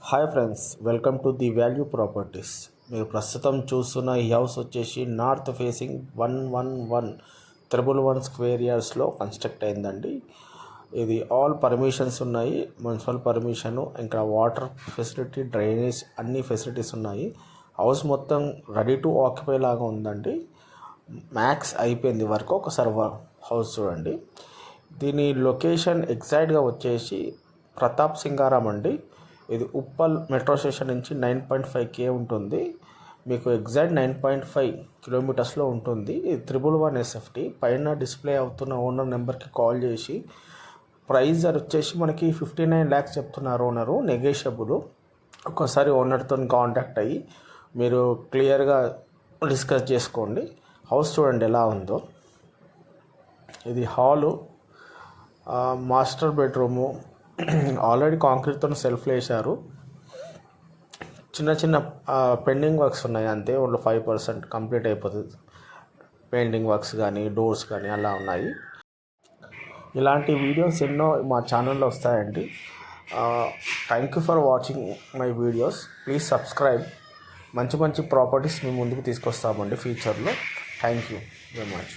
Hi friends, welcome to the value properties. మీరు ప్రస్తుతం చూస్తున్న ఈ హౌస్ వచ్చేసి నార్త్ ఫేసింగ్ 111 స్క్వేర్ ఇయర్స్లో కన్స్ట్రక్ట్ అయిందండి. ఇది ఆల్ పర్మిషన్స్ ఉన్నాయి, మున్సిపల్ పర్మిషను, ఇంకా వాటర్ ఫెసిలిటీ, డ్రైనేజ్ అన్ని ఫెసిలిటీస్ ఉన్నాయి. హౌస్ మొత్తం రెడీ టు ఆక్యుపై లాగా ఉందండి. మ్యాక్స్ అయిపోయింది వరకు. ఒకసారి హౌస్ చూడండి. దీని లొకేషన్ ఎగ్జాక్ట్గా వచ్చేసి ప్రతాప్ సింగారం అండి. ఇది ఉప్పల్ మెట్రో స్టేషన్ నుంచి 9.5 కే ఉంటుంది. మీకు ఎగ్జాక్ట్ 9.5 కిలోమీటర్స్లో ఉంటుంది. ఇది 111 SFT. పైన డిస్ప్లే అవుతున్న ఓనర్ నెంబర్కి కాల్ చేసి ప్రైస్ వచ్చేసి మనకి 59 lakhs చెప్తున్నారు ఓనరు, నెగోషియబుల్. ఒక్కసారి ఓనర్తో కాంటాక్ట్ అయ్యి మీరు క్లియర్గా డిస్కస్ చేసుకోండి. హౌస్ చూడండి ఎలా ఉందో. ఇది హాలు, మాస్టర్ బెడ్రూము. ఆల్రెడీ కాంక్రీట్తో సెల్ఫ్లు వేశారు. చిన్న చిన్న పెండింగ్ వర్క్స్ ఉన్నాయి అంతే. ఓన్లీ 5% కంప్లీట్ అయిపోతుంది. పెయింటింగ్ వర్క్స్ కానీ, డోర్స్ కానీ అలా ఉన్నాయి. ఇలాంటి వీడియోస్ ఎన్నో మా ఛానల్లో వస్తాయండి. Thank you for watching my videos. Please subscribe. మంచి మంచి ప్రాపర్టీస్ మీ ముందుకు తీసుకొస్తామండి ఫ్యూచర్లో. Thank you very much.